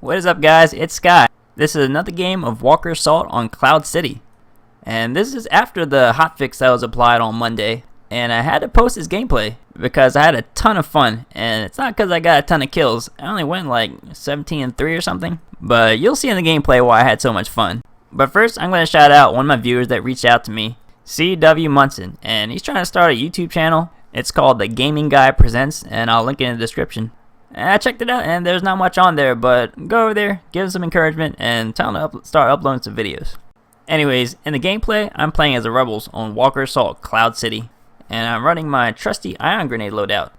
What is up, guys? It's Sky. This is another game of Walker Assault on Cloud City. And this is after the hotfix that was applied on Monday. And I had to post this gameplay because I had a ton of fun. And it's not because I got a ton of kills. I only went like 17-3 or something. But you'll see in the gameplay why I had so much fun. But first, I'm going to shout out one of my viewers that reached out to me, C.W. Munson. And he's trying to start a YouTube channel. It's called The Gaming Guy Presents, and I'll link it in the description. And I checked it out, and there's not much on there, but go over there, give him some encouragement, and tell him to start uploading some videos. Anyways, in the gameplay, I'm playing as the Rebels on Walker Assault Cloud City, and I'm running my trusty ion grenade loadout.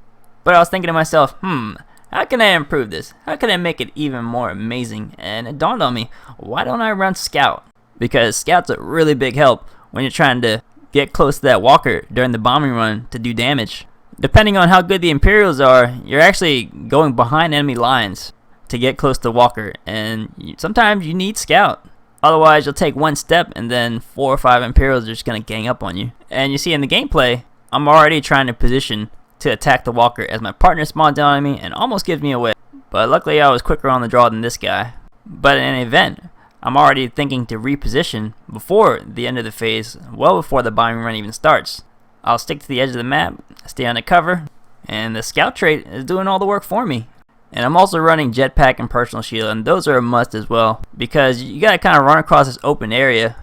But I was thinking to myself, how can I improve this? How can I make it even more amazing? And it dawned on me, why don't I run Scout? Because Scout's a really big help when you're trying to get close to that walker during the bombing run to do damage. Depending on how good the Imperials are, you're actually going behind enemy lines to get close to walker, and sometimes you need Scout. Otherwise, you'll take one step and then 4 or 5 Imperials are just going to gang up on you. And you see in the gameplay, I'm already trying to position to attack the walker as my partner spawns down on me and almost gives me away. But luckily I was quicker on the draw than this guy. But in an event, I'm already thinking to reposition before the end of the phase, well before the bombing run even starts. I'll stick to the edge of the map, stay under cover, and the scout trait is doing all the work for me. And I'm also running jetpack and personal shield, and those are a must as well, because you gotta kind of run across this open area.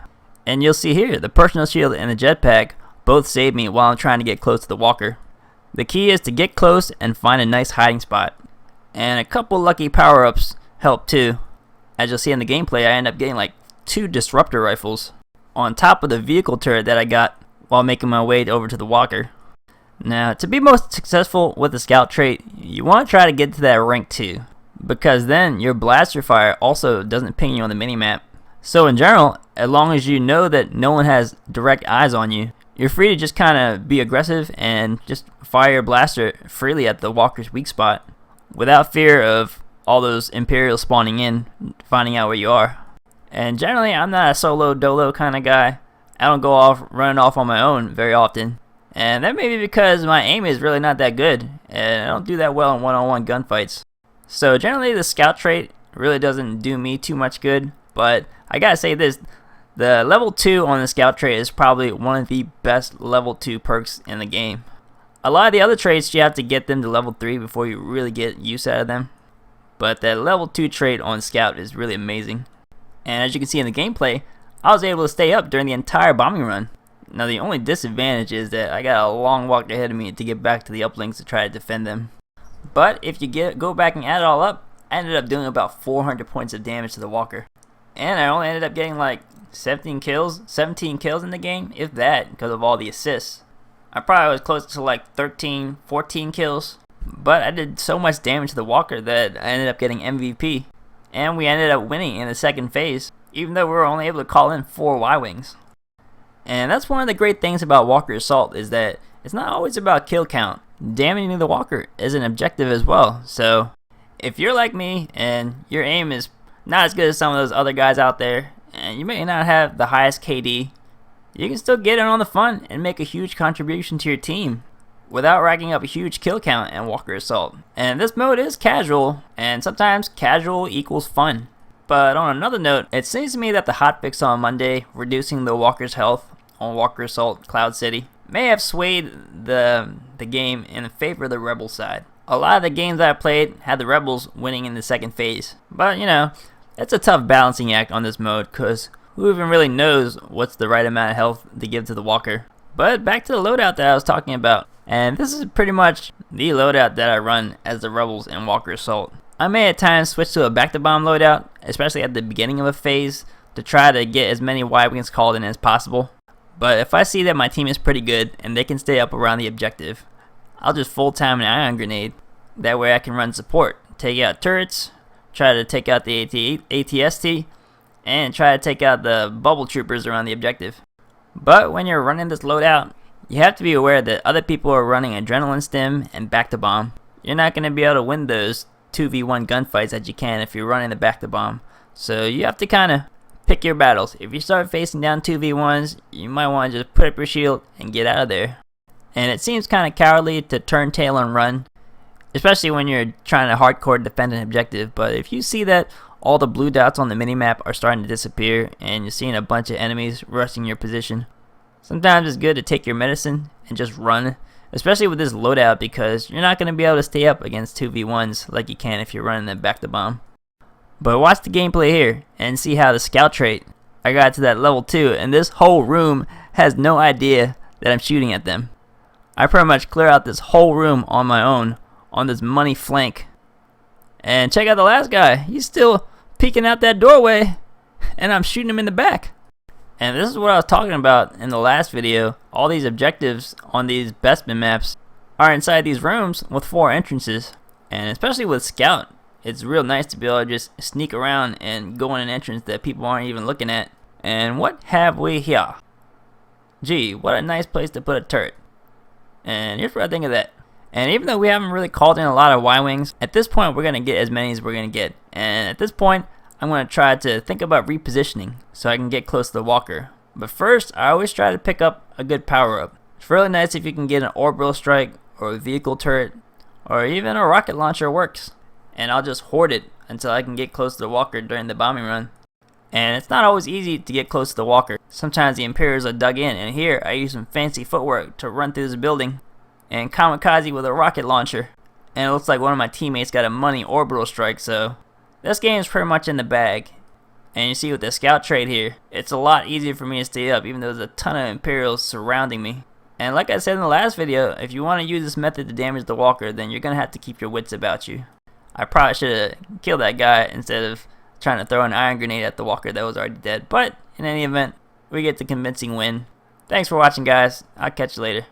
And you'll see here, the personal shield and the jetpack both save me while I'm trying to get close to the walker. The key is to get close and find a nice hiding spot. And a couple lucky power-ups help too. As you'll see in the gameplay, I end up getting like 2 disruptor rifles on top of the vehicle turret that I got while making my way over to the walker. Now, to be most successful with the scout trait, you want to try to get to that rank 2, because then your blaster fire also doesn't ping you on the minimap. So in general, as long as you know that no one has direct eyes on you, you're free to just kind of be aggressive and just fire your blaster freely at the walker's weak spot without fear of all those Imperials spawning in, finding out where you are. And generally, I'm not a solo dolo kind of guy. I don't go off running off on my own very often. And that may be because my aim is really not that good, and I don't do that well in one-on-one gunfights. So generally, the scout trait really doesn't do me too much good. But I gotta say this, the level 2 on the scout trait is probably one of the best level 2 perks in the game. A lot of the other traits, you have to get them to level 3 before you really get use out of them. But that level 2 trait on Scout is really amazing. And as you can see in the gameplay, I was able to stay up during the entire bombing run. Now the only disadvantage is that I got a long walk ahead of me to get back to the uplinks to try to defend them. But if you go back and add it all up, I ended up doing about 400 points of damage to the walker. And I only ended up getting like 17 kills in the game, if that, because of all the assists. I probably was close to like 13, 14 kills. But I did so much damage to the walker that I ended up getting MVP. And we ended up winning in the second phase, even though we were only able to call in 4 Y-Wings. And that's one of the great things about Walker Assault, is that it's not always about kill count. Damaging the walker is an objective as well. So if you're like me and your aim is not as good as some of those other guys out there, and you may not have the highest KD, you can still get in on the fun and make a huge contribution to your team without racking up a huge kill count in Walker Assault. And this mode is casual, and sometimes casual equals fun. But on another note, it seems to me that the hotfix on Monday, reducing the walker's health on Walker Assault Cloud City, may have swayed the game in favor of the Rebel side. A lot of the games that I played had the Rebels winning in the second phase. But you know, it's a tough balancing act on this mode, because who even really knows what's the right amount of health to give to the walker. But back to the loadout that I was talking about. And this is pretty much the loadout that I run as the Rebels in Walker Assault. I may at times switch to a back-to-bomb loadout, especially at the beginning of a phase, to try to get as many Y-Wings called in as possible. But if I see that my team is pretty good and they can stay up around the objective, I'll just full-time an ion grenade. That way I can run support, take out turrets, try to take out the ATST, and try to take out the bubble troopers around the objective. But when you're running this loadout, you have to be aware that other people are running adrenaline stim and back to bomb. You're not going to be able to win those 2v1 gunfights that you can if you're running the back to bomb. So you have to kind of pick your battles. If you start facing down 2v1s, you might want to just put up your shield and get out of there. And it seems kind of cowardly to turn tail and run, especially when you're trying to hardcore defend an objective. But if you see that all the blue dots on the minimap are starting to disappear and you're seeing a bunch of enemies rushing your position. Sometimes it's good to take your medicine and just run, especially with this loadout, because you're not going to be able to stay up against 2v1s like you can if you're running them back to bomb. But watch the gameplay here and see how the scout trait, I got to that level 2 and this whole room has no idea that I'm shooting at them. I pretty much clear out this whole room on my own on this money flank. And check out the last guy, he's still peeking out that doorway and I'm shooting him in the back. And this is what I was talking about in the last video. All these objectives on these bestman maps are inside these rooms with 4 entrances. And especially with Scout, it's real nice to be able to just sneak around and go in an entrance that people aren't even looking at. And what have we here? Gee, what a nice place to put a turret. And here's what I think of that. And even though we haven't really called in a lot of Y-Wings, at this point we're going to get as many as we're going to get. And at this point, I'm going to try to think about repositioning so I can get close to the walker. But first, I always try to pick up a good power-up. It's really nice if you can get an orbital strike or a vehicle turret or even a rocket launcher works. And I'll just hoard it until I can get close to the walker during the bombing run. And it's not always easy to get close to the walker. Sometimes the Imperials are dug in, and here I use some fancy footwork to run through this building and kamikaze with a rocket launcher. And it looks like one of my teammates got a money orbital strike, so this game is pretty much in the bag. And you see with the scout trait here, it's a lot easier for me to stay up even though there's a ton of Imperials surrounding me. And like I said in the last video, if you want to use this method to damage the walker, then you're going to have to keep your wits about you. I probably should have killed that guy instead of trying to throw an iron grenade at the walker that was already dead. But in any event, we get the convincing win. Thanks for watching, guys. I'll catch you later.